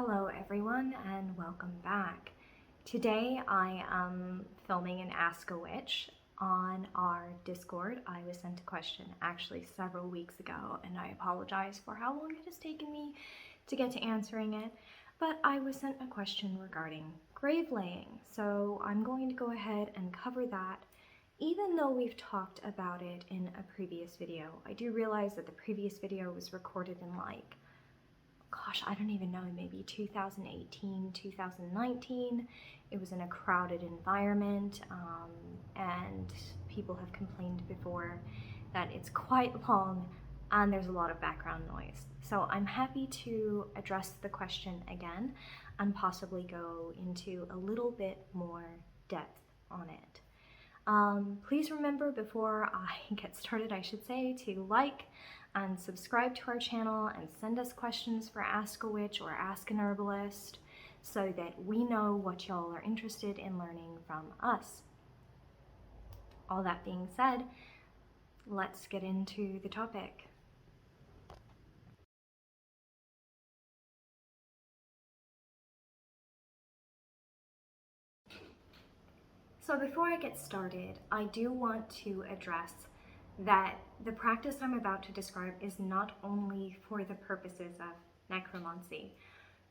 Hello everyone and welcome back. Today I am filming an Ask a Witch on our Discord. I was sent a question actually several weeks ago and I apologize for how long it has taken me to get to answering it, but I was sent a question regarding gravelaying, so I'm going to go ahead and cover that. Even though we've talked about it in a previous video, I do realize that the previous video was recorded in I don't even know, maybe 2018, 2019. It was in a crowded environment, and people have complained before that it's quite long and there's a lot of background noise. So I'm happy to address the question again and possibly go into a little bit more depth on it. Please remember, before I get started, I should say, to like and subscribe to our channel and send us questions for Ask a Witch or Ask an Herbalist so that we know what y'all are interested in learning from us. All that being said, let's get into the topic. So before I get started, I do want to address that the practice I'm about to describe is not only for the purposes of necromancy,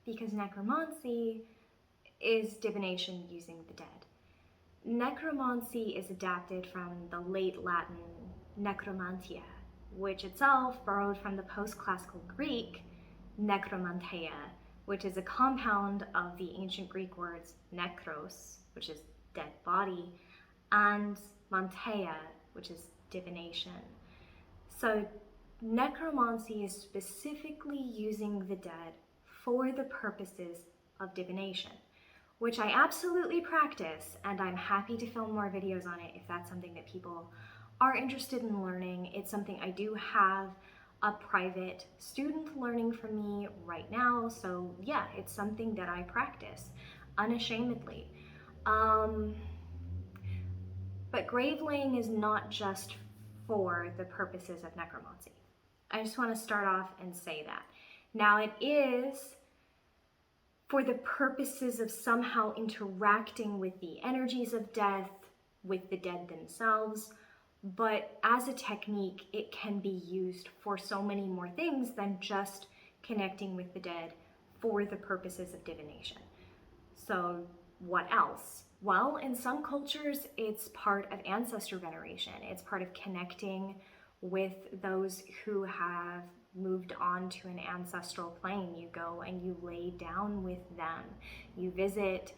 because necromancy is divination using the dead. Necromancy is adapted from the late Latin necromantia, which itself borrowed from the post-classical Greek necromanteia, which is a compound of the ancient Greek words nekros, which is dead body, and manteia, which is divination. So necromancy is specifically using the dead for the purposes of divination, which I absolutely practice, and I'm happy to film more videos on it if that's something that people are interested in learning. It's something I do have a private student learning from me right now, so yeah, it's something that I practice unashamedly. But gravelaying is not just for the purposes of necromancy. I just want to start off and say that. Now, it is for the purposes of somehow interacting with the energies of death, with the dead themselves, but as a technique, it can be used for so many more things than just connecting with the dead for the purposes of divination. So what else? Well, in some cultures, it's part of ancestor veneration. It's part of connecting with those who have moved on to an ancestral plane. You go and you lay down with them. You visit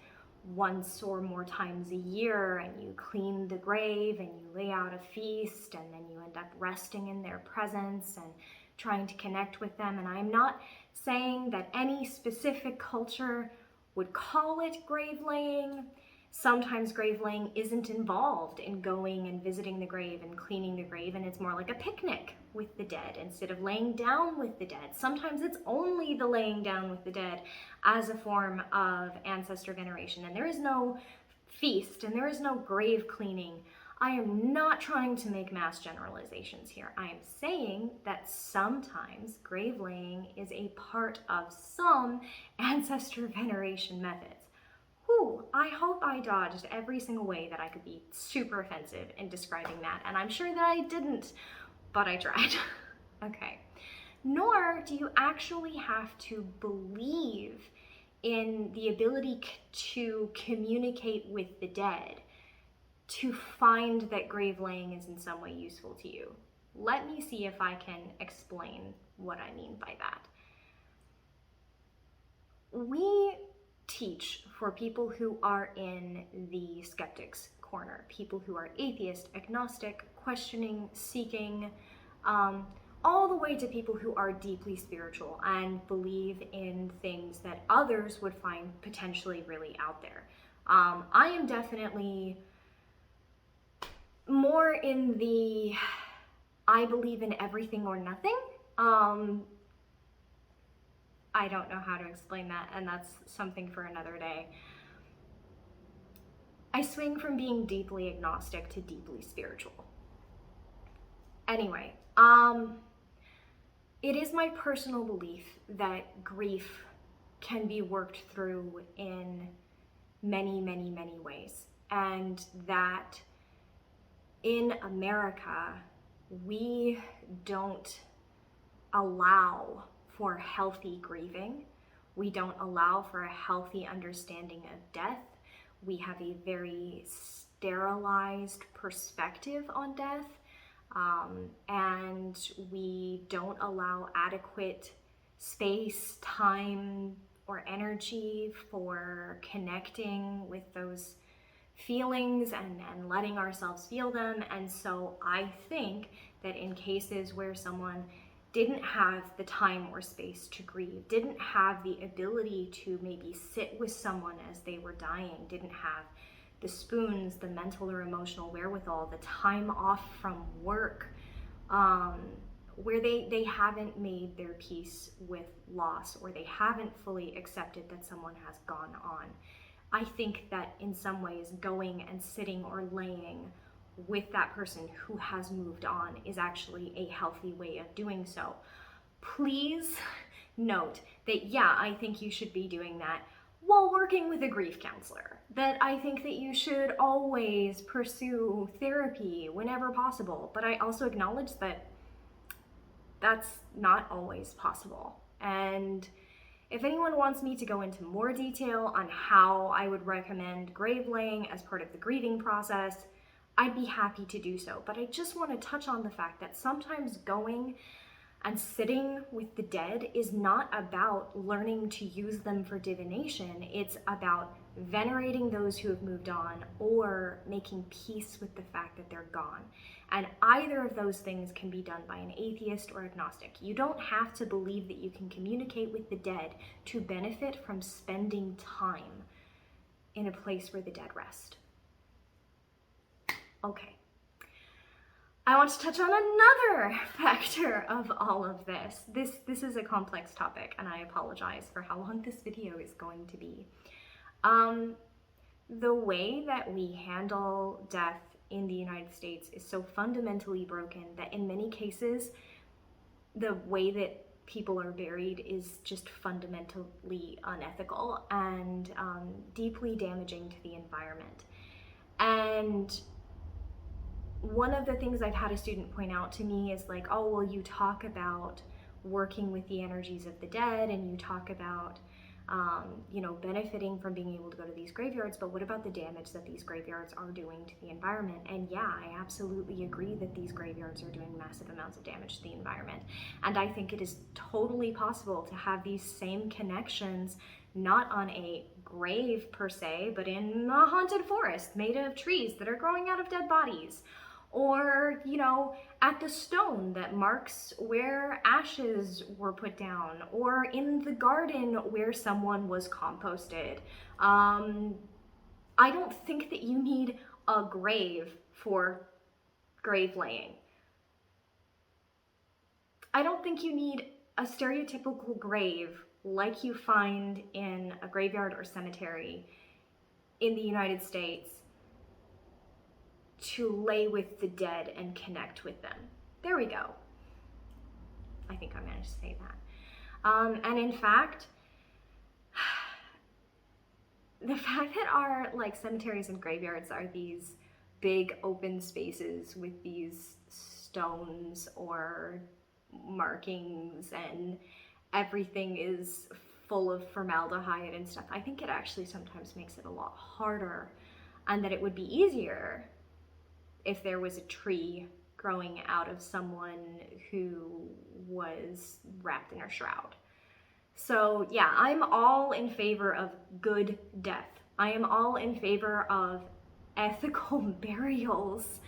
once or more times a year and you clean the grave and you lay out a feast, and then you end up resting in their presence and trying to connect with them. And I'm not saying that any specific culture would call it gravelaying. Sometimes gravelaying isn't involved in going and visiting the grave and cleaning the grave, and it's more like a picnic with the dead instead of laying down with the dead. Sometimes it's only the laying down with the dead as a form of ancestor veneration, and there is no feast and there is no grave cleaning. I am not trying to make mass generalizations here. I am saying that sometimes gravelaying is a part of some ancestor veneration methods. I hope I dodged every single way that I could be super offensive in describing that, and I'm sure that I didn't, but I tried. Okay. Nor do you actually have to believe in the ability to communicate with the dead to find that gravelaying is in some way useful to you. Let me see if I can explain what I mean by that. We teach for people who are in the skeptics corner, people who are atheist, agnostic, questioning, seeking, all the way to people who are deeply spiritual and believe in things that others would find potentially really out there. I am definitely more in the I believe in everything or nothing. I don't know how to explain that, and that's something for another day. I swing from being deeply agnostic to deeply spiritual. Anyway, it is my personal belief that grief can be worked through in many, many, many ways. And that in America, we don't allow for healthy grieving. We don't allow for a healthy understanding of death. We have a very sterilized perspective on death, and we don't allow adequate space, time, or energy for connecting with those feelings and letting ourselves feel them. And so I think that in cases where someone didn't have the time or space to grieve, didn't have the ability to maybe sit with someone as they were dying, didn't have the spoons, the mental or emotional wherewithal, the time off from work, where they haven't made their peace with loss, or they haven't fully accepted that someone has gone on. I think that in some ways going and sitting or laying with that person who has moved on is actually a healthy way of doing so. Please note that, yeah, I think you should be doing that while working with a grief counselor. That I think that you should always pursue therapy whenever possible. But I also acknowledge that that's not always possible. And if anyone wants me to go into more detail on how I would recommend grave laying as part of the grieving process, I'd be happy to do so. But I just want to touch on the fact that sometimes going and sitting with the dead is not about learning to use them for divination. It's about venerating those who have moved on or making peace with the fact that they're gone. And either of those things can be done by an atheist or agnostic. You don't have to believe that you can communicate with the dead to benefit from spending time in a place where the dead rest. Okay. I want to touch on another factor of all of this. This is a complex topic, and I apologize for how long this video is going to be. The way that we handle death in the United States is so fundamentally broken that in many cases, the way that people are buried is just fundamentally unethical and deeply damaging to the environment. And one of the things I've had a student point out to me is like, oh, well, you talk about working with the energies of the dead, and you talk about benefiting from being able to go to these graveyards, but what about the damage that these graveyards are doing to the environment? And yeah, I absolutely agree that these graveyards are doing massive amounts of damage to the environment. And I think it is totally possible to have these same connections, not on a grave per se, but in a haunted forest made of trees that are growing out of dead bodies. Or, at the stone that marks where ashes were put down, or in the garden where someone was composted. I don't think that you need a grave for grave laying. I don't think you need a stereotypical grave like you find in a graveyard or cemetery in the United States to lay with the dead and connect with them. There we go. I think I managed to say that. And in fact, the fact that our cemeteries and graveyards are these big open spaces with these stones or markings and everything is full of formaldehyde and stuff, I think it actually sometimes makes it a lot harder, and that it would be easier if there was a tree growing out of someone who was wrapped in a shroud. So yeah, I'm all in favor of good death. I am all in favor of ethical burials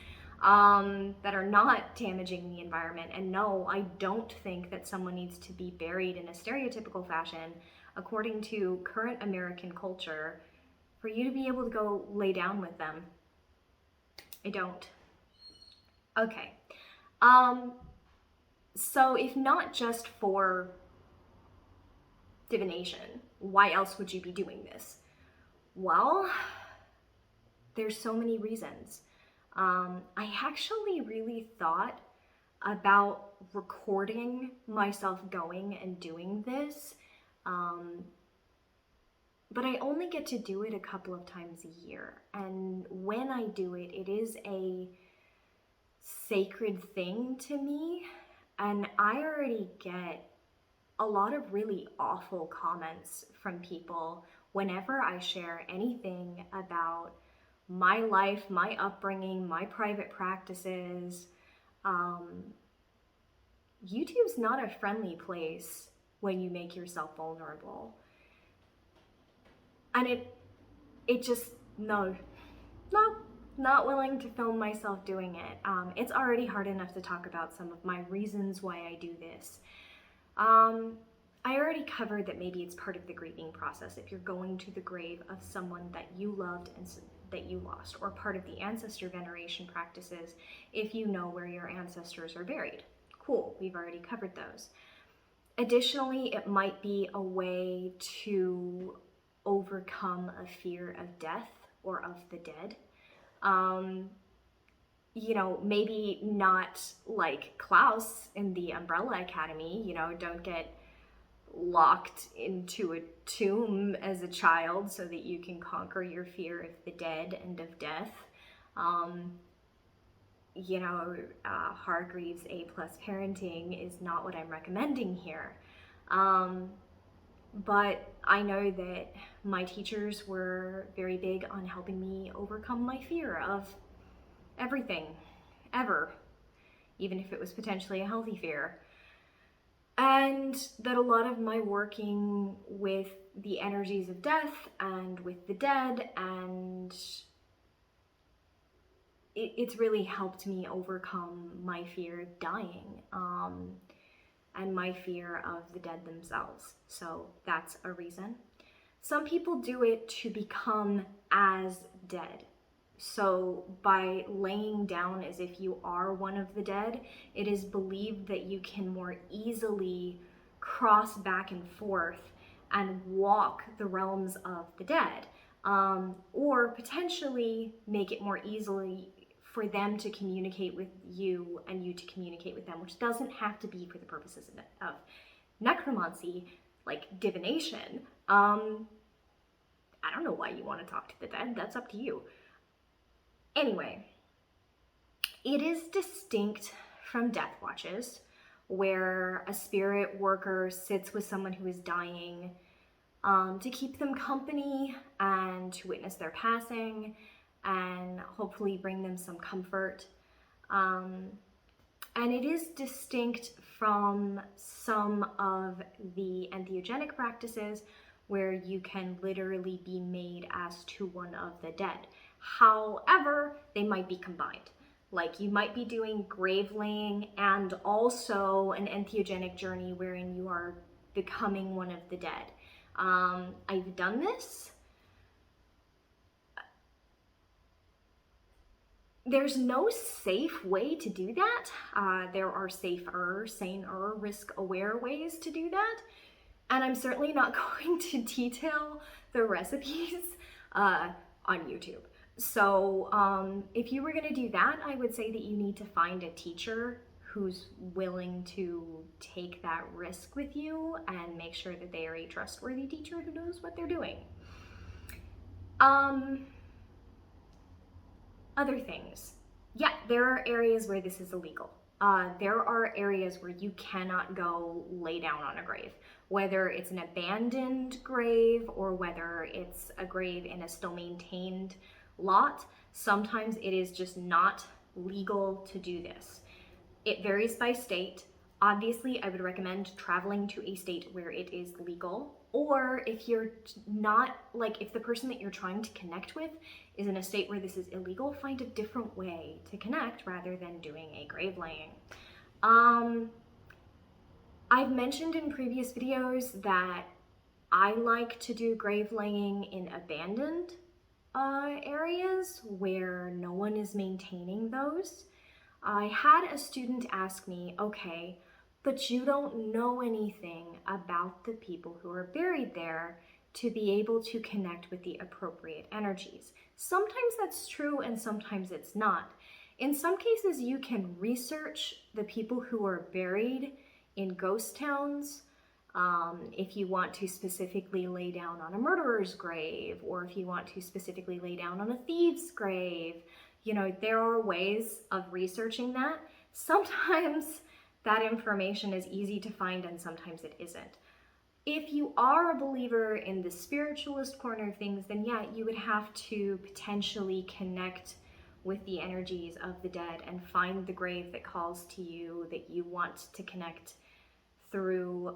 that are not damaging the environment. And no, I don't think that someone needs to be buried in a stereotypical fashion according to current American culture for you to be able to go lay down with them. I don't. Okay. So if not just for divination, why else would you be doing this? Well, there's so many reasons. I actually really thought about recording myself going and doing this but I only get to do it a couple of times a year. And when I do it, it is a sacred thing to me. And I already get a lot of really awful comments from people whenever I share anything about my life, my upbringing, my private practices. YouTube's not a friendly place when you make yourself vulnerable. And it just, no, not willing to film myself doing it. It's already hard enough to talk about some of my reasons why I do this. I already covered that maybe it's part of the grieving process if you're going to the grave of someone that you loved and that you lost, or part of the ancestor veneration practices if you know where your ancestors are buried. Cool, we've already covered those. Additionally, it might be a way to overcome a fear of death or of the dead. You know, maybe not like Klaus in the Umbrella Academy, you know, don't get locked into a tomb as a child so that you can conquer your fear of the dead and of death. You know, Hargreaves A+ parenting is not what I'm recommending here. But I know that my teachers were very big on helping me overcome my fear of everything, ever, even if it was potentially a healthy fear. And that a lot of my working with the energies of death and with the dead, and it's really helped me overcome my fear of dying, and my fear of the dead themselves. So that's a reason. Some people do it to become as dead. So by laying down as if you are one of the dead, it is believed that you can more easily cross back and forth and walk the realms of the dead, or potentially make it more easily for them to communicate with you and you to communicate with them, which doesn't have to be for the purposes of necromancy, like divination. I don't know why you want to talk to the dead, that's up to you. Anyway, it is distinct from death watches, where a spirit worker sits with someone who is dying to keep them company and to witness their passing and hopefully bring them some comfort. And it is distinct from some of the entheogenic practices where you can literally be made as to one of the dead. However, they might be combined. Like you might be doing gravelaying and also an entheogenic journey wherein you are becoming one of the dead. I've done this. There's no safe way to do that. There are safer, saner, risk-aware ways to do that. And I'm certainly not going to detail the recipes on YouTube. So if you were going to do that, I would say that you need to find a teacher who's willing to take that risk with you and make sure that they are a trustworthy teacher who knows what they're doing. Other things. Yeah, there are areas where this is illegal. There are areas where you cannot go lay down on a grave, whether it's an abandoned grave or whether it's a grave in a still maintained lot. Sometimes it is just not legal to do this. It varies by state. Obviously, I would recommend traveling to a state where it is legal, or if you're not, like if the person that you're trying to connect with is in a state where this is illegal, find a different way to connect rather than doing a grave laying. I've mentioned in previous videos that I like to do grave laying in abandoned areas where no one is maintaining those. I had a student ask me, okay, but you don't know anything about the people who are buried there to be able to connect with the appropriate energies. Sometimes that's true and sometimes it's not. In some cases, you can research the people who are buried in ghost towns If you want to specifically lay down on a murderer's grave, or if you want to specifically lay down on a thief's grave, you know, there are ways of researching that. Sometimes that information is easy to find and sometimes it isn't. If you are a believer in the spiritualist corner of things, then yeah, you would have to potentially connect with the energies of the dead and find the grave that calls to you, that you want to connect through.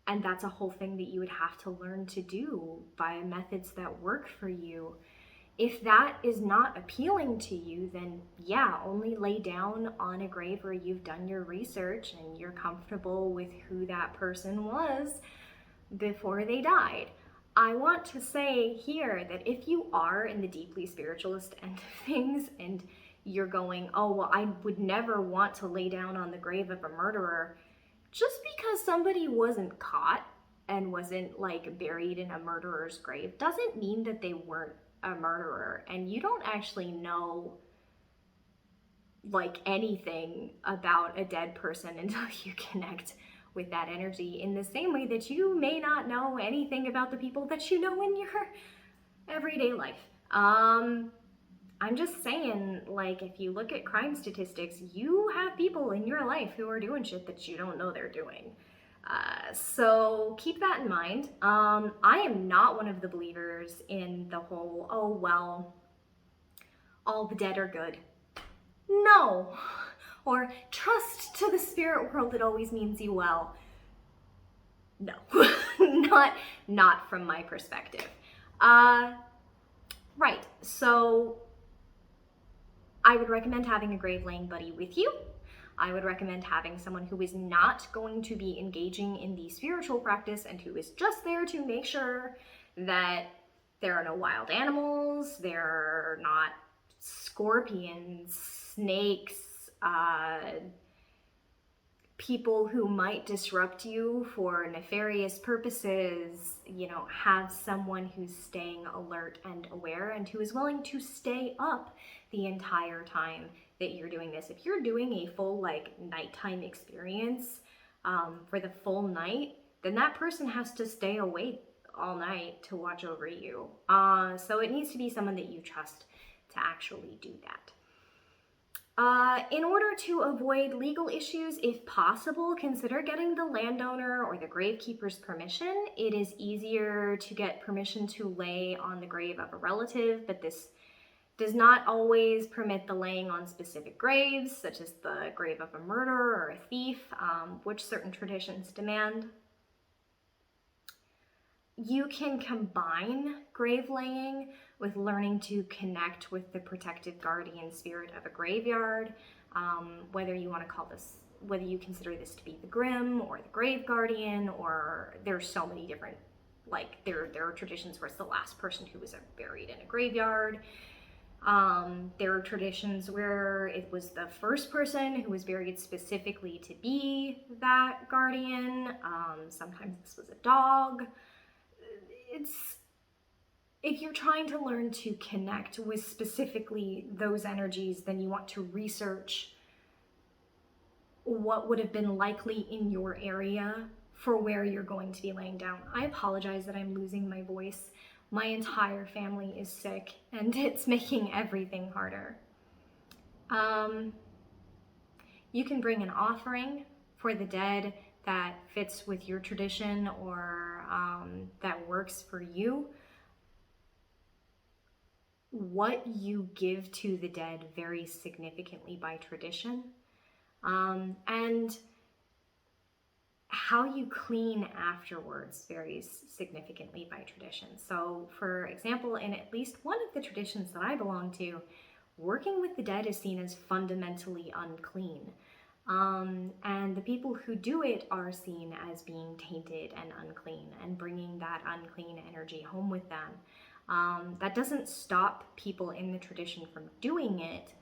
And that's a whole thing that you would have to learn to do via methods that work for you. If that is not appealing to you, then yeah, only lay down on a grave where you've done your research and you're comfortable with who that person was before they died. I want to say here that if you are in the deeply spiritualist end of things and you're going, oh, well, I would never want to lay down on the grave of a murderer, just because somebody wasn't caught and wasn't like buried in a murderer's grave doesn't mean that they weren't a murderer. And you don't actually know like anything about a dead person until you connect with that energy, in the same way that you may not know anything about the people that you know in your everyday life. I'm just saying, like, if you look at crime statistics, you have people in your life who are doing shit that you don't know they're doing. So keep that in mind. I am not one of the believers in the whole, oh, well, all the dead are good. No. Or trust to the spirit world, it always means you well. No, not from my perspective. Right, so I would recommend having a Gravelaying buddy with you. I would recommend having someone who is not going to be engaging in the spiritual practice and who is just there to make sure that there are no wild animals, there are not scorpions, snakes, people who might disrupt you for nefarious purposes. You know, have someone who's staying alert and aware and who is willing to stay up the entire time that you're doing this. If you're doing a full like nighttime experience for the full night, then that person has to stay awake all night to watch over you. So it needs to be someone that you trust to actually do that. In order to avoid legal issues, if possible, consider getting the landowner or the gravekeeper's permission. It is easier to get permission to lay on the grave of a relative, but this does not always permit the laying on specific graves, such as the grave of a murderer or a thief, which certain traditions demand. You can combine grave laying with learning to connect with the protective guardian spirit of a graveyard, whether you want to call this, whether you consider this to be the Grim or the grave guardian, or there's so many different, like there are traditions where it's the last person who was buried in a graveyard. There are traditions where it was the first person who was buried specifically to be that guardian. Sometimes this was a dog. If you're trying to learn to connect with specifically those energies, then you want to research what would have been likely in your area for where you're going to be laying down. I apologize that I'm losing my voice. My entire family is sick and it's making everything harder. You can bring an offering for the dead that fits with your tradition or that works for you. What you give to the dead varies significantly by tradition, and how you clean afterwards varies significantly by tradition. So for example, in at least one of the traditions that I belong to, working with the dead is seen as fundamentally unclean. And the people who do it are seen as being tainted and unclean and bringing that unclean energy home with them. That doesn't stop people in the tradition from doing it.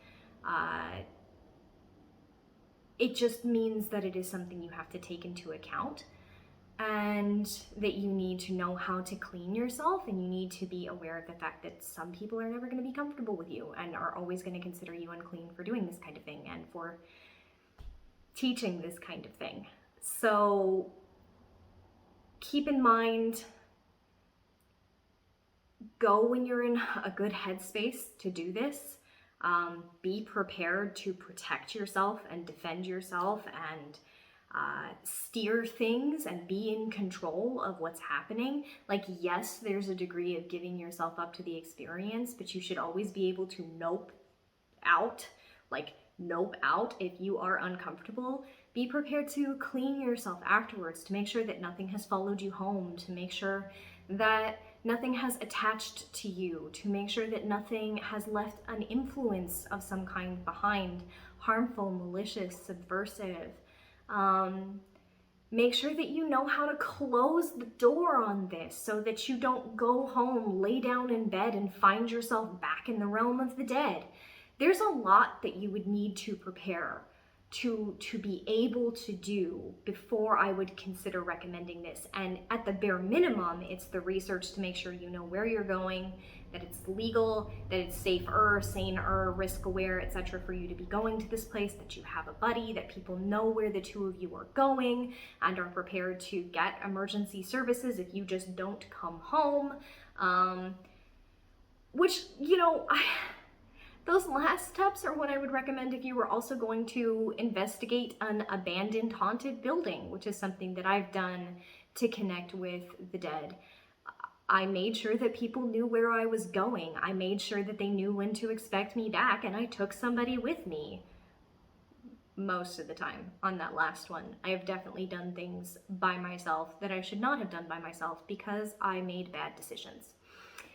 It just means that it is something you have to take into account and that you need to know how to clean yourself, and you need to be aware of the fact that some people are never going to be comfortable with you and are always going to consider you unclean for doing this kind of thing and for teaching this kind of thing. So keep in mind, go when you're in a good headspace to do this. Be prepared to protect yourself and defend yourself and steer things and be in control of what's happening. Like, yes, there's a degree of giving yourself up to the experience, but you should always be able to nope out if you are uncomfortable. Be prepared to clean yourself afterwards, to make sure that nothing has followed you home, to make sure that nothing has attached to you, to make sure that nothing has left an influence of some kind behind, harmful, malicious, subversive. Make sure that you know how to close the door on this so that you don't go home, lay down in bed, and find yourself back in the realm of the dead. There's a lot that you would need to prepare to be able to do before I would consider recommending this. And at the bare minimum, it's the research to make sure you know where you're going, that it's legal, that it's safer, saner, risk aware, etc. for you to be going to this place, that you have a buddy, that people know where the two of you are going and are prepared to get emergency services if you just don't come home. Which, you know, those last steps are what I would recommend if you were also going to investigate an abandoned haunted building, which is something that I've done to connect with the dead. I made sure that people knew where I was going. I made sure that they knew when to expect me back, and I took somebody with me most of the time on that last one. I have definitely done things by myself that I should not have done by myself because I made bad decisions.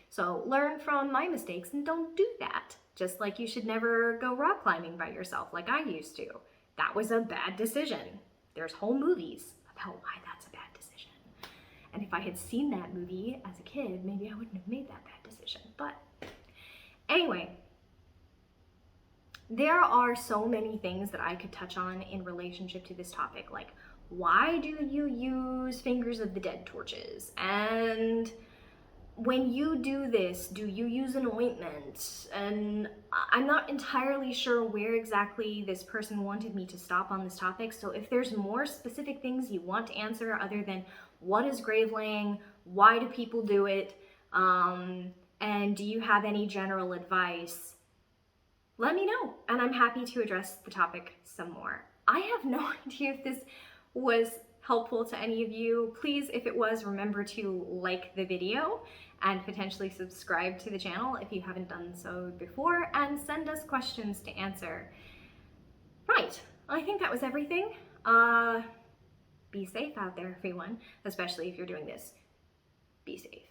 So learn from my mistakes and don't do that. Just like you should never go rock climbing by yourself like I used to. That was a bad decision. There's whole movies about why that's a bad decision. And if I had seen that movie as a kid, maybe I wouldn't have made that bad decision. But anyway, there are so many things that I could touch on in relationship to this topic. Like, why do you use Fingers of the Dead torches? And when you do this, do you use an ointment? And I'm not entirely sure where exactly this person wanted me to stop on this topic. So if there's more specific things you want to answer other than what is gravelaying, why do people do it, and do you have any general advice, let me know. And I'm happy to address the topic some more. I have no idea if this was helpful to any of you. Please, if it was, remember to like the video and potentially subscribe to the channel if you haven't done so before, and send us questions to answer. Right, I think that was everything. Be safe out there, everyone, especially if you're doing this. Be safe.